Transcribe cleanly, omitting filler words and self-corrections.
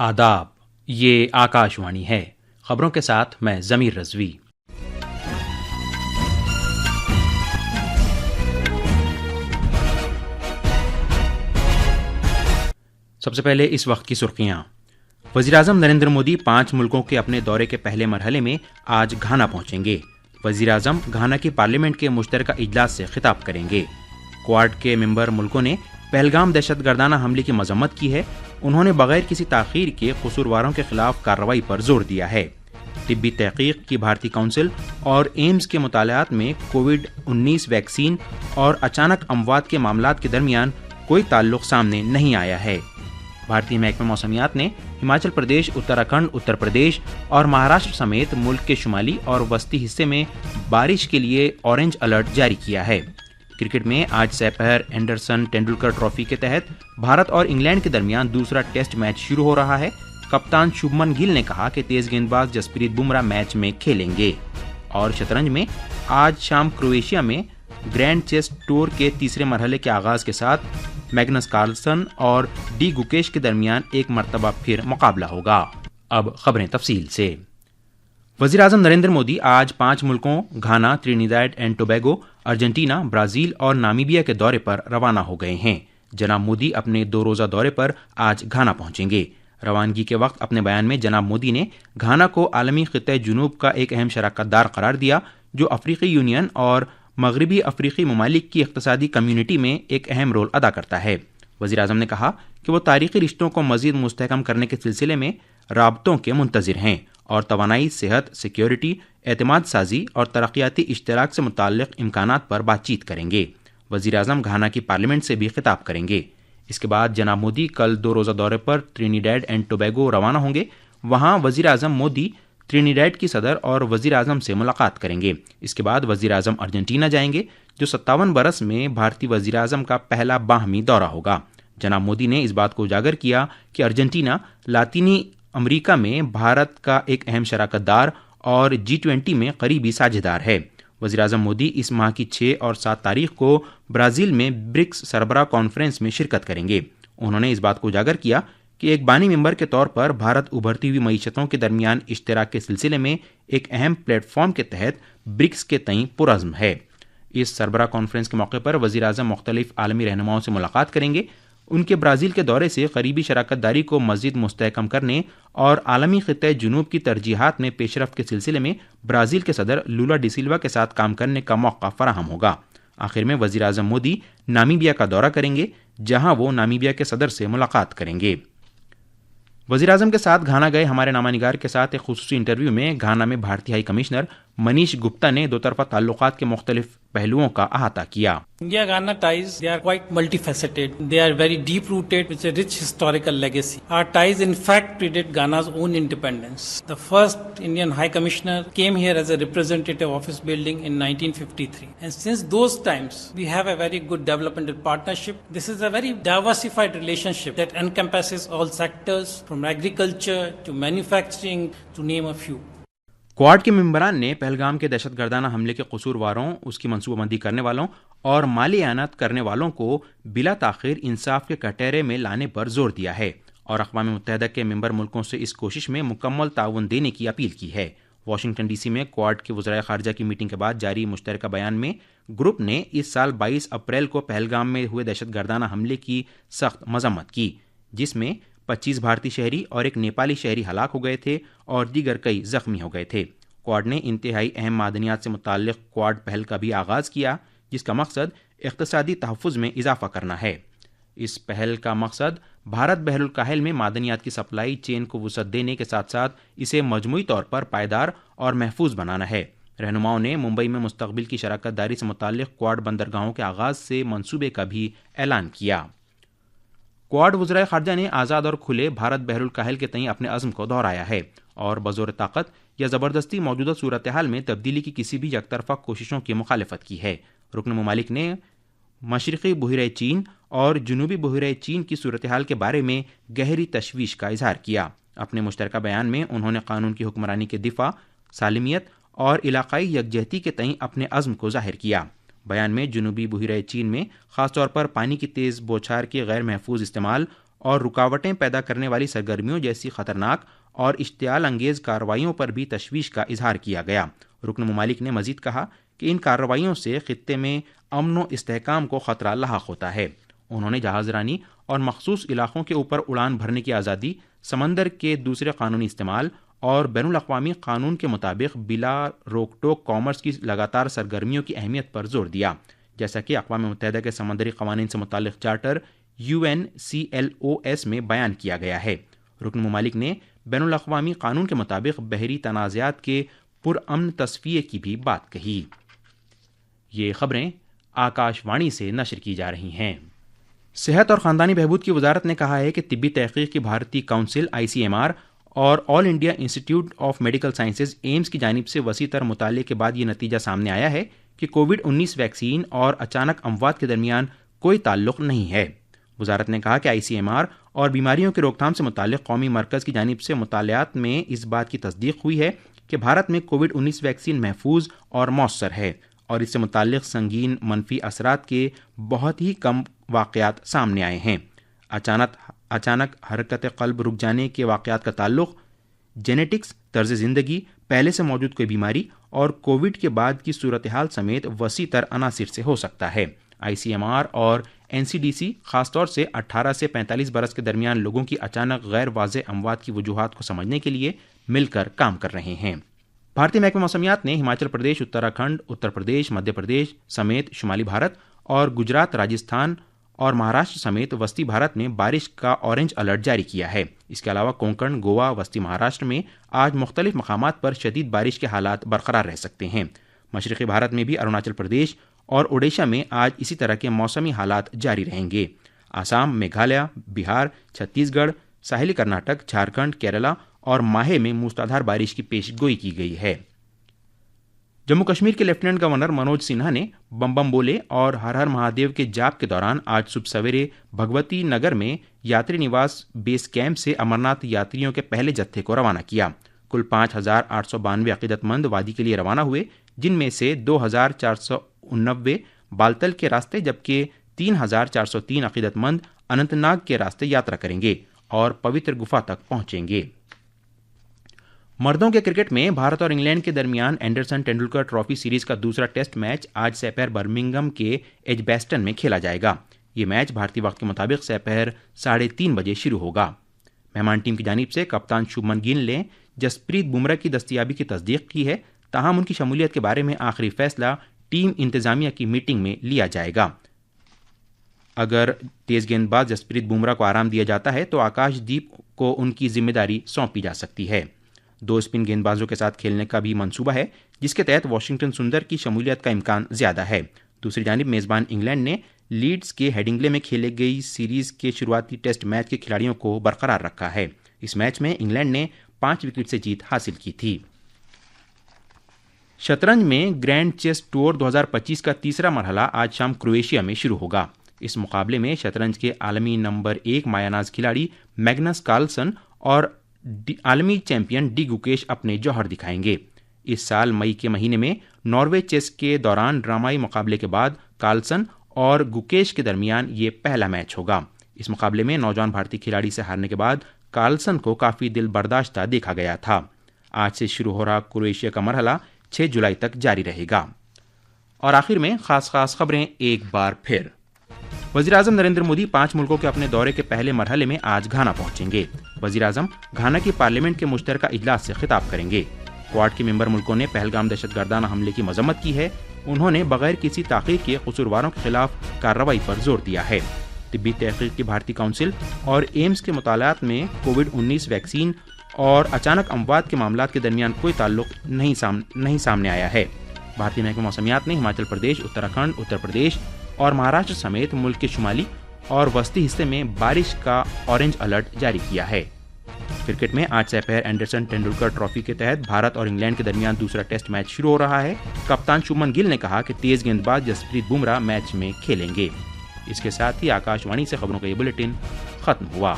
آداب، یہ آکاشوانی ہے۔ خبروں کے ساتھ میں ضمیر رضوی۔ سب سے پہلے اس وقت کی سرخیاں۔ وزیراعظم نریندر مودی 5 ملکوں کے اپنے دورے کے پہلے مرحلے میں آج گھانا پہنچیں گے۔ وزیراعظم گھانا کی پارلیمنٹ کے مشترکہ اجلاس سے خطاب کریں گے۔ کوارڈ کے ممبر ملکوں نے پہلگام دہشت گردانہ حملے کی مذمت کی ہے۔ انہوں نے بغیر کسی تاخیر کے قصورواروں کے خلاف کارروائی پر زور دیا ہے۔ طبی تحقیق کی بھارتی کونسل اور ایمز کے مطالعات میں کووڈ-19 ویکسین اور اچانک اموات کے معاملات کے درمیان کوئی تعلق سامنے نہیں آیا ہے۔ بھارتی محکمہ موسمیات نے ہماچل پردیش، اتراکھنڈ، اتر پردیش اور مہاراشٹر سمیت ملک کے شمالی اور وسطی حصے میں بارش کے لیے اورنج الرٹ جاری کیا ہے۔ کرکٹ میں آج سے پہر اینڈرسن ٹینڈولکر ٹرافی کے تحت بھارت اور انگلینڈ کے درمیان دوسرا ٹیسٹ میچ شروع ہو رہا ہے۔ کپتان شبھمن گل نے کہا کہ تیز گیند باز جسپریت بمراہ میچ میں کھیلیں گے۔ اور شطرنج میں آج شام کروشیا میں گرینڈ چیس ٹور کے تیسرے مرحلے کے آغاز کے ساتھ میگنس کارلسن اور ڈی گوکیش کے درمیان ایک مرتبہ پھر مقابلہ ہوگا۔ اب خبریں تفصیل سے۔ وزیراعظم نریندر مودی آج 5 ملکوں Ghana, Trinidad and Tobago, Argentina, Brazil اور نامیبیا کے دورے پر روانہ ہو گئے ہیں۔ جناب مودی اپنے 2 روزہ دورے پر آج گھانا پہنچیں گے۔ روانگی کے وقت اپنے بیان میں جناب مودی نے گھانا کو عالمی خطہ جنوب کا ایک اہم شراکت دار قرار دیا جو افریقی یونین اور مغربی افریقی ممالک کی اقتصادی کمیونٹی میں ایک اہم رول ادا کرتا ہے۔ وزیراعظم نے کہا کہ وہ تاریخی رشتوں کو مزید مستحکم کرنے کے سلسلے میں رابطوں کے منتظر ہیں اور توانائی، صحت، سیکیورٹی، اعتماد سازی اور ترقیاتی اشتراک سے متعلق امکانات پر بات چیت کریں گے۔ وزیراعظم گھانا کی پارلیمنٹ سے بھی خطاب کریں گے۔ اس کے بعد جناب مودی کل 2 روزہ دورے پر ٹرینیڈاڈ اینڈ ٹوبیگو روانہ ہوں گے۔ وہاں وزیراعظم مودی ٹرینیڈاڈ کی صدر اور وزیراعظم سے ملاقات کریں گے۔ اس کے بعد وزیراعظم ارجنٹینا جائیں گے جو 57 برس میں بھارتی وزیراعظم کا پہلا باہمی دورہ ہوگا۔ جناب مودی نے اس بات کو اجاگر کیا کہ ارجنٹینا لاطینی امریکہ میں بھارت کا ایک اہم شراکت دار اور G20 میں قریبی ساجھیدار ہے۔ وزیراعظم مودی اس ماہ کی 6 اور 7 تاریخ کو برازیل میں برکس سربراہ کانفرنس میں شرکت کریں گے۔ انہوں نے اس بات کو اجاگر کیا کہ ایک بانی ممبر کے طور پر بھارت ابھرتی ہوئی معیشتوں کے درمیان اشتراک کے سلسلے میں ایک اہم پلیٹ فارم کے تحت برکس کے تئیں پرعزم ہے۔ اس سربراہ کانفرنس کے موقع پر وزیراعظم مختلف عالمی رہنماؤں سے ملاقات کریں گے۔ ان کے برازیل کے دورے سے قریبی شراکت داری کو مزید مستحکم کرنے اور عالمی خطہ جنوب کی ترجیحات میں پیش رفت کے سلسلے میں برازیل کے صدر لولا ڈی سلوا کے ساتھ کام کرنے کا موقع فراہم ہوگا۔ آخر میں وزیراعظم مودی نامیبیا کا دورہ کریں گے جہاں وہ نامیبیا کے صدر سے ملاقات کریں گے۔ وزیراعظم کے ساتھ گھانا گئے ہمارے نامہ نگار کے ساتھ ایک خصوصی انٹرویو میں گھانا میں بھارتی ہائی کمشنر منیش گپتا نے 2 طرفہ تعلقات کے مختلف پہلوؤں کا احاطہ کیا۔ India-Ghana ties, they are quite multifaceted. They are very deep-rooted with a rich historical legacy. Our ties in fact predate Ghana's own independence. The first Indian High Commissioner came here as a representative office building in 1953. And since those times, we have a very good developmental partnership. This is a very diversified relationship that encompasses all sectors from agriculture to manufacturing to name a few. کوارڈ کے ممبران نے پہلگام کے دہشت گردانہ حملے کے قصورواروں، اس کی منصوبہ بندی کرنے والوں اور مالی اعانت کرنے والوں کو بلا تاخیر انصاف کے کٹہرے میں لانے پر زور دیا ہے اور اقوام متحدہ کے ممبر ملکوں سے اس کوشش میں مکمل تعاون دینے کی اپیل کی ہے۔ واشنگٹن ڈی سی میں کوارڈ کے وزرائے خارجہ کی میٹنگ کے بعد جاری مشترکہ بیان میں گروپ نے اس سال 22 اپریل کو پہلگام میں ہوئے دہشت گردانہ حملے کی سخت مذمت کی جس میں 25 بھارتی شہری اور ایک نیپالی شہری ہلاک ہو گئے تھے اور دیگر کئی زخمی ہو گئے تھے۔ کوارڈ نے انتہائی اہم معدنیات سے متعلق کوارڈ پہل کا بھی آغاز کیا جس کا مقصد اقتصادی تحفظ میں اضافہ کرنا ہے۔ اس پہل کا مقصد بھارت بحر الکاہل میں معدنیات کی سپلائی چین کو وسعت دینے کے ساتھ ساتھ اسے مجموعی طور پر پائیدار اور محفوظ بنانا ہے۔ رہنماؤں نے ممبئی میں مستقبل کی شراکت داری سے متعلق کوارڈ بندرگاہوں کے آغاز سے منصوبے کا بھی اعلان کیا۔ کوارڈ وزرائے خارجہ نے آزاد اور کھلے بھارت بحر الکاہل کے تئیں اپنے عزم کو دہرایا ہے اور بزور طاقت یا زبردستی موجودہ صورتحال میں تبدیلی کی کسی بھی یک طرفہ کوششوں کی مخالفت کی ہے۔ رکن ممالک نے مشرقی بحیرہ چین اور جنوبی بحیرہ چین کی صورتحال کے بارے میں گہری تشویش کا اظہار کیا۔ اپنے مشترکہ بیان میں انہوں نے قانون کی حکمرانی کے دفاع، سالمیت اور علاقائی یکجہتی کے تئیں اپنے عزم کو ظاہر کیا۔ بیان میں جنوبی بحیرہ چین میں خاص طور پر پانی کی تیز بوچھار کے غیر محفوظ استعمال اور رکاوٹیں پیدا کرنے والی سرگرمیوں جیسی خطرناک اور اشتعال انگیز کارروائیوں پر بھی تشویش کا اظہار کیا گیا۔ رکن ممالک نے مزید کہا کہ ان کارروائیوں سے خطے میں امن و استحکام کو خطرہ لاحق ہوتا ہے۔ انہوں نے جہاز رانی اور مخصوص علاقوں کے اوپر اڑان بھرنے کی آزادی، سمندر کے دوسرے قانونی استعمال اور بین الاقوامی قانون کے مطابق بلا روک ٹوک کامرس کی لگاتار سرگرمیوں کی اہمیت پر زور دیا، جیسا کہ اقوام متحدہ کے سمندری قوانین سے متعلق چارٹر UNCLOS میں بیان کیا گیا ہے۔ رکن ممالک نے بین الاقوامی قانون کے مطابق بحری تنازعات کے پرامن تصفیے کی بھی بات کہی۔ یہ خبریں آکاش وانی سے نشر کی جا رہی ہیں۔ صحت اور خاندانی بہبود کی وزارت نے کہا ہے کہ طبی تحقیق کی بھارتی کونسل ICMR اور All India Institute of Medical Sciences AIIMS کی جانب سے وسیع تر مطالعے کے بعد یہ نتیجہ سامنے آیا ہے کہ کووڈ-19 ویکسین اور اچانک اموات کے درمیان کوئی تعلق نہیں ہے۔ وزارت نے کہا کہ ICMR اور بیماریوں کی روک تھام سے متعلق قومی مرکز کی جانب سے مطالعات میں اس بات کی تصدیق ہوئی ہے کہ بھارت میں کووڈ-19 ویکسین محفوظ اور مؤثر ہے اور اس سے متعلق سنگین منفی اثرات کے بہت ہی کم واقعات سامنے آئے ہیں۔ اچانک حرکت قلب رک جانے کے واقعات کا تعلق جینیٹکس، طرز زندگی، پہلے سے موجود کوئی بیماری اور کووڈ کے بعد کی صورتحال سمیت وسیع تر عناصر سے ہو سکتا ہے۔ ICMR اور NCDC خاص طور سے 18 سے 45 برس کے درمیان لوگوں کی اچانک غیر واضح اموات کی وجوہات کو سمجھنے کے لیے مل کر کام کر رہے ہیں۔ بھارتی محکمہ موسمیات نے ہماچل پردیش، اتراکھنڈ، اتر پردیش، مدھیہ پردیش سمیت شمالی بھارت اور گجرات، راجستھان اور مہاراشٹر سمیت وسطی بھارت میں بارش کا اورنج الرٹ جاری کیا ہے۔ اس کے علاوہ کونکن، گوا، وسطی مہاراشٹر میں آج مختلف مقامات پر شدید بارش کے حالات برقرار رہ سکتے ہیں۔ مشرقی بھارت میں بھی اروناچل پردیش اور اوڈیشہ میں آج اسی طرح کے موسمی حالات جاری رہیں گے۔ آسام، میگھالیہ، بہار، چھتیس گڑھ، ساحلی کرناٹک، جھارکھنڈ، کیرلا اور ماہے میں موسلادھار بارش کی پیش گوئی کی گئی ہے۔ جموں کشمیر کے لیفٹیننٹ گورنر منوج سنہا نے بم بم بولے اور ہر ہر مہادیو کے جاپ کے دوران آج صبح سویرے بھگوتی نگر میں یاتری نواس بیس کیمپ سے امرناتھ یاتریوں کے پہلے جتھے کو روانہ کیا۔ کل 5,892 عقیدت مند وادی کے لیے روانہ ہوئے، جن میں سے 2,489 بالتل کے راستے جبکہ 3,403 عقیدت مند اننت ناگ کے راستے یاترا کریں گے اور پوتر گفا تک پہنچیں گے۔ مردوں کے کرکٹ میں بھارت اور انگلینڈ کے درمیان اینڈرسن ٹینڈولکر ٹرافی سیریز کا دوسرا ٹیسٹ میچ آج سپہر برمنگھم کے ایجباسٹن میں کھیلا جائے گا۔ یہ میچ بھارتی وقت کے مطابق سپہر 3:30 بجے شروع ہوگا۔ مہمان ٹیم کی جانب سے کپتان شبمن گل نے جسپریت بمراہ کی دستیابی کی تصدیق کی ہے، تاہم ان کی شمولیت کے بارے میں آخری فیصلہ ٹیم انتظامیہ کی میٹنگ میں لیا جائے گا۔ اگر تیز گیند باز جسپریت بمراہ کو آرام دیا جاتا ہے تو آکاش دیپ کو ان کی ذمہ داری سونپی جا سکتی ہے۔ 2 اسپن گیند بازوں کے ساتھ کھیلنے کا بھی منصوبہ ہے، جس کے تحت واشنگٹن سندر کی شمولیت کا امکان زیادہ ہے۔ دوسری جانب میزبان انگلینڈ نے لیڈز کے ہیڈنگلے میں کھیلے گئی سیریز کے شروعاتی ٹیسٹ میچ کے کھلاڑیوں کو برقرار رکھا ہے۔ اس میچ میں انگلینڈ نے 5 وکٹ سے جیت حاصل کی تھی۔ شطرنج میں گرینڈ چیس ٹور 2025 کا تیسرا مرحلہ آج شام کرویشیا میں شروع ہوگا۔ اس مقابلے میں شطرنج کے عالمی نمبر 1 مایہ ناز کھلاڑی میگنس کارلسن اور عالمی چیمپئن ڈی گوکیش اپنے جوہر دکھائیں گے۔ اس سال مئی کے مہینے میں ناروے چیس کے دوران ڈرامائی مقابلے کے بعد کارلسن اور گوکیش کے درمیان یہ پہلا میچ ہوگا۔ اس مقابلے میں نوجوان بھارتی کھلاڑی سے ہارنے کے بعد کارلسن کو کافی دل برداشتہ دیکھا گیا تھا۔ آج سے شروع ہو رہا کرویشیا کا مرحلہ 6 جولائی تک جاری رہے گا۔ اور آخر میں خاص خبریں ایک بار پھر۔ وزیراعظم نریندر مودی 5 ملکوں کے اپنے دورے کے پہلے مرحلے میں آج گھانا پہنچیں گے۔ وزیراعظم گھانا کی پارلیمنٹ کے مشترکہ اجلاس سے خطاب کریں گے۔ کوارڈ کے ممبر ملکوں نے پہلگام دہشت گردانہ حملے کی مذمت کی ہے۔ انہوں نے بغیر کسی تاخیر کے قصورواروں کے خلاف کارروائی پر زور دیا ہے۔ طبی تحقیق کی بھارتی کونسل اور ایمز کے مطالعات میں کووڈ-19 ویکسین اور اچانک اموات کے معاملات کے درمیان کوئی تعلق نہیں سامنے آیا ہے۔ بھارتی محکمہ موسمیات نے ہماچل پردیش، اتراکھنڈ، اتر پردیش اور مہاراشٹر سمیت ملک کے شمالی اور وسطی حصے میں بارش کا اورنج الرٹ جاری کیا ہے۔ کرکٹ میں آج سپہر اینڈرسن ٹینڈولکر ٹرافی کے تحت بھارت اور انگلینڈ کے درمیان دوسرا ٹیسٹ میچ شروع ہو رہا ہے۔ کپتان شبمن گل نے کہا کہ تیز گیند باز جسپریت بمراہ میچ میں کھیلیں گے۔ اس کے ساتھ ہی آکاش وانی سے خبروں کا یہ بلیٹن ختم ہوا۔